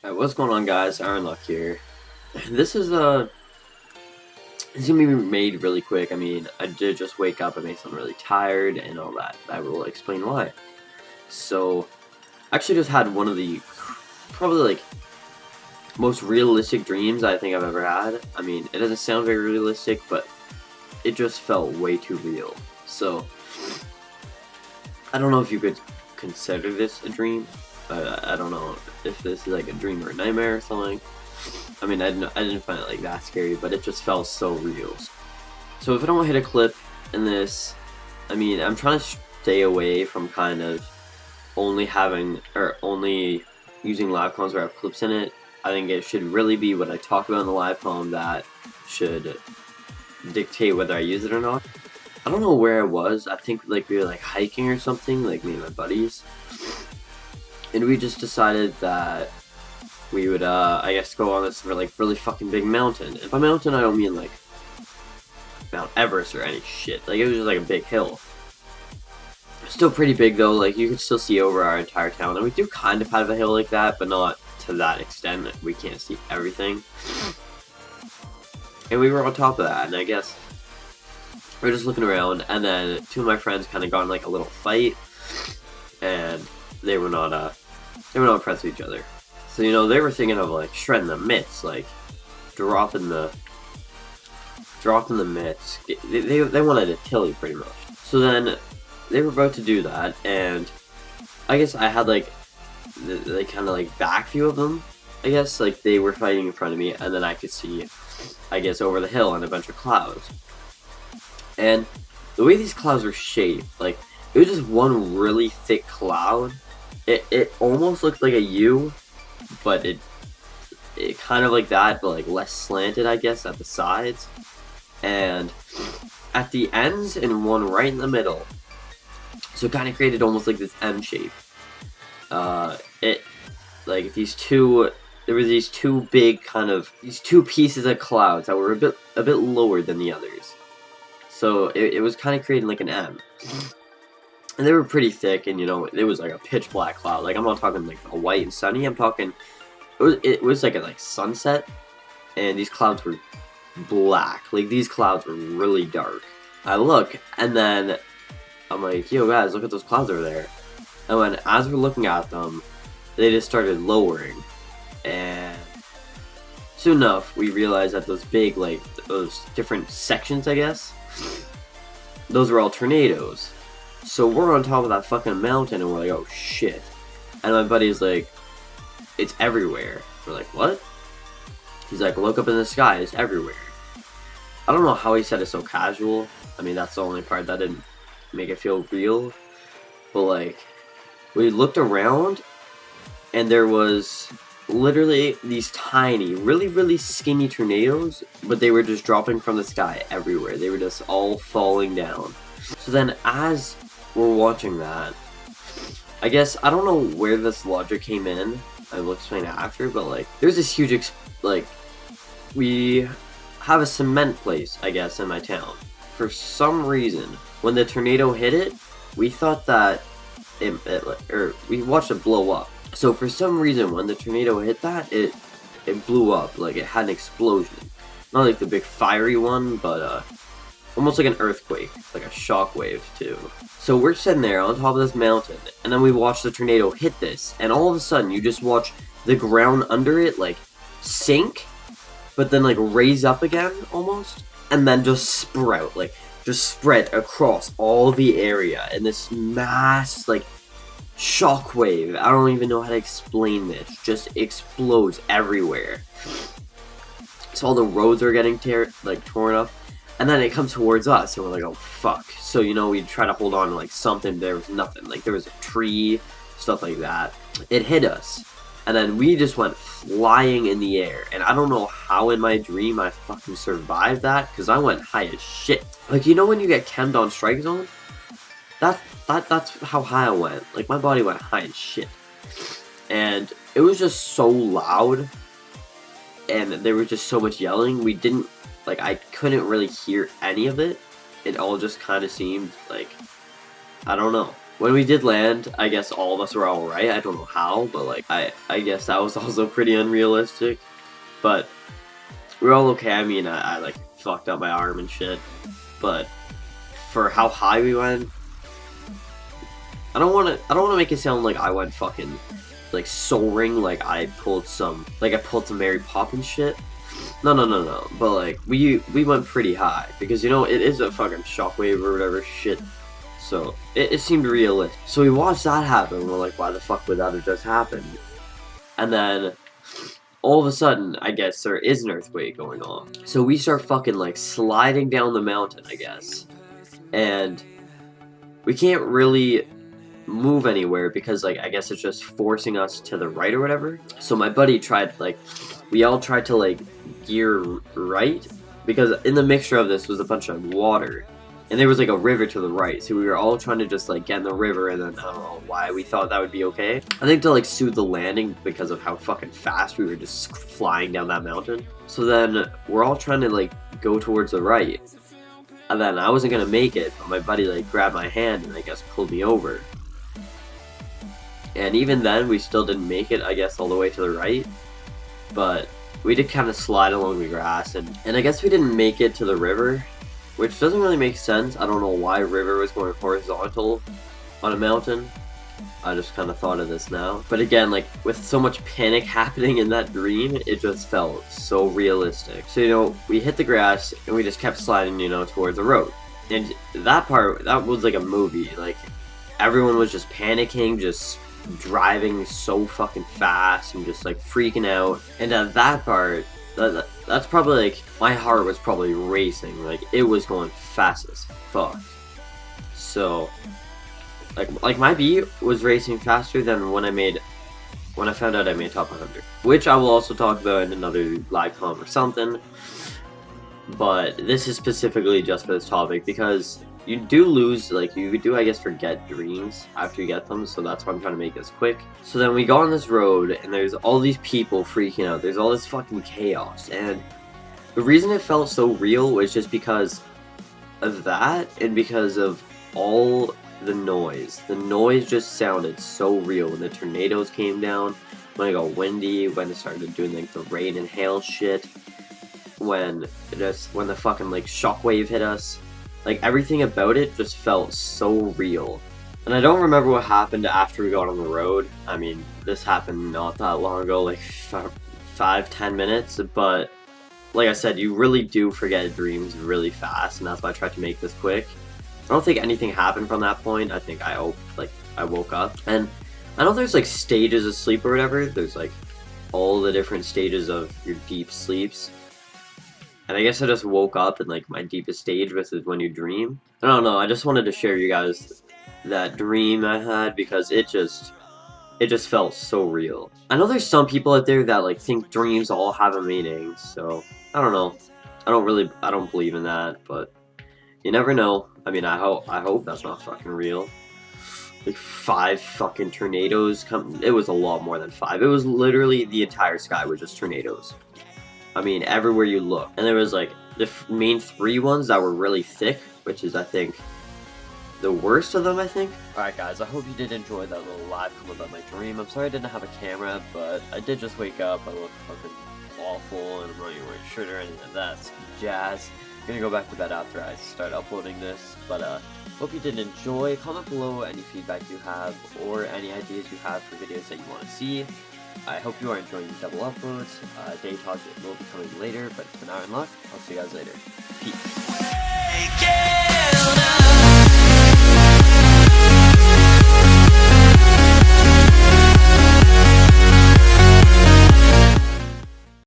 Alright, what's going on, guys? iLuck here. This is it's gonna be made really quick. I mean, I did just wake up and make something really tired and all that. I will explain why. So, I actually just had one of the probably like most realistic dreams I think I've ever had. I mean, it doesn't sound very realistic, but it just felt way too real. So, I don't know if you could consider this a dream. I don't know if this is like a dream or a nightmare or something. I mean, I didn't find it like that scary, but it just felt so real. So if I don't hit a clip in this, I mean, I'm trying to stay away from kind of only having or only using live comms where I have clips in it. I think it should really be what I talk about in the live comm that should dictate whether I use it or not. I don't know where I was. I think like we were like hiking or something, like me and my buddies. And we just decided that we would, I guess, go on this really fucking big mountain. And by mountain, I don't mean like Mount Everest or any shit. Like, it was just like a big hill. Still pretty big though. Like, you could still see over our entire town. And we do kind of have a hill like that, but not to that extent. We can't see everything. And we were on top of that, and I guess we were just looking around, and then two of my friends kind of got in like a little fight, and they were not friends with each other. So, you know, they were thinking of like shredding the mitts, like dropping the mitts. They wanted a tilly pretty much. So then they were about to do that, and I guess I had like the kind of like back view of them. I guess like they were fighting in front of me, and then I could see, I guess, over the hill and a bunch of clouds. And the way these clouds were shaped, like it was just one really thick cloud. It almost looked like a U, but it kind of like that, but like less slanted, I guess, at the sides. And at the ends and one right in the middle. So it kind of created almost like this M shape. It like there were these two big these two pieces of clouds that were a bit lower than the others. So it was kind of creating like an M. And they were pretty thick, and you know, it was like a pitch black cloud. Like, I'm not talking like a white and sunny, I'm talking, it was like a sunset, and these clouds were black. Like, these clouds were really dark. I look, and then I'm like, yo guys, look at those clouds over there. And when, as we're looking at them, they just started lowering, and soon enough, we realized that those big, like, those different sections, I guess, those were all tornadoes. So we're on top of that fucking mountain, and we're like, oh shit. And my buddy's like, it's everywhere. We're like, what? He's like, look up in the sky, it's everywhere. I don't know how he said it so casual. I mean, that's the only part that didn't make it feel real. But like, we looked around, and there was literally these tiny, really skinny tornadoes, but they were just dropping from the sky everywhere. They were just all falling down. So then, as we're watching that, I guess, I don't know where this logic came in, I will explain it after, but like, there's this huge, we have a cement place, I guess, in my town. For some reason, when the tornado hit it, we thought that we watched it blow up. So for some reason, when the tornado hit that, it blew up, like it had an explosion. Not like the big fiery one, but almost like an earthquake, like a shockwave too. So we're sitting there on top of this mountain, and then we watch the tornado hit this, and all of a sudden you just watch the ground under it like sink, but then like raise up again almost, and then just sprout, like just spread across all the area in this mass like shockwave. I don't even know how to explain this. Just explodes everywhere. So all the roads are getting torn up. And then it comes towards us, and we're like, oh fuck. So, you know, we try to hold on to like something, there was nothing. Like, there was a tree, stuff like that. It hit us. And then we just went flying in the air. And I don't know how in my dream I fucking survived that, because I went high as shit. Like, you know when you get chemmed on strike zone? That's how high I went. Like, my body went high as shit. And it was just so loud. And there was just so much yelling. We didn't, like, I couldn't really hear any of it. It all just kind of seemed like, I don't know. when we did land, I guess all of us were alright. I don't know how, but like I guess that was also pretty unrealistic. But we were all okay. I mean, I like fucked up my arm and shit. But for how high we went, I don't wanna make it sound like I went fucking like soaring, like I pulled some Mary Poppins shit. No. But like we went pretty high because you know it is a fucking shockwave or whatever shit. So it seemed realistic. So we watched that happen. And we're like, why the fuck would that have just happened? And then all of a sudden, I guess there is an earthquake going on. So we start fucking like sliding down the mountain, I guess, and we can't really move anywhere because like I guess it's just forcing us to the right or whatever. So my buddy tried, like, we all tried to like gear right because in the mixture of this was a bunch of water and there was like a river to the right, so we were all trying to just like get in the river, and then I don't know why we thought that would be okay. I think to like soothe the landing because of how fucking fast we were just flying down that mountain. So then we're all trying to like go towards the right, and then I wasn't gonna make it, but my buddy like grabbed my hand and I guess pulled me over. And even then, we still didn't make it, I guess, all the way to the right. But we did kind of slide along the grass, and I guess we didn't make it to the river, which doesn't really make sense. I don't know why river was going horizontal on a mountain. I just kind of thought of this now. But again, like, with so much panic happening in that dream, it just felt so realistic. So, you know, we hit the grass, and we just kept sliding, you know, towards the road. And that part, that was like a movie. Like, everyone was just panicking, just driving so fucking fast and just like freaking out. And at that part, that's probably like, my heart was probably racing. Like, it was going fast as fuck. So like my beat was racing faster than when I found out I made top 100, which I will also talk about in another live com or something. But this is specifically just for this topic because you do lose, like, you do, I guess, forget dreams after you get them, so that's why I'm trying to make this quick. So then we go on this road, and there's all these people freaking out. There's all this fucking chaos, and the reason it felt so real was just because of that, and because of all the noise. The noise just sounded so real when the tornadoes came down, when it got windy, when it started doing, like, the rain and hail shit, when the fucking, like, shockwave hit us. Like, everything about it just felt so real. And I don't remember what happened after we got on the road. I mean, this happened not that long ago, like 5-10 minutes, but like I said, you really do forget dreams really fast, and that's why I tried to make this quick. I don't think anything happened from that point. I think I woke up. And I know there's like stages of sleep or whatever. There's like all the different stages of your deep sleeps. And I guess I just woke up in like my deepest stage, which is when you dream. I don't know, I just wanted to share you guys that dream I had because it just felt so real. I know there's some people out there that like think dreams all have a meaning, so I don't know. I don't believe in that, but you never know. I mean, I hope that's not fucking real. Like 5 fucking tornadoes come. It was a lot more than 5. It was literally the entire sky was just tornadoes. I mean, everywhere you look. And there was like the main 3 ones that were really thick, which is, I think, the worst of them, I think. Alright guys, I hope you did enjoy that little live come about my dream. I'm sorry I didn't have a camera, but I did just wake up. I look fucking awful, and I'm not even wearing a shirt or anything like that. It's jazz. I'm gonna go back to bed after I start uploading this, but hope you did enjoy. Comment below any feedback you have, or any ideas you have for videos that you want to see. I hope you are enjoying the double uploads. Daytage will be coming later, but for now, iLuck. I'll see you guys later. Peace.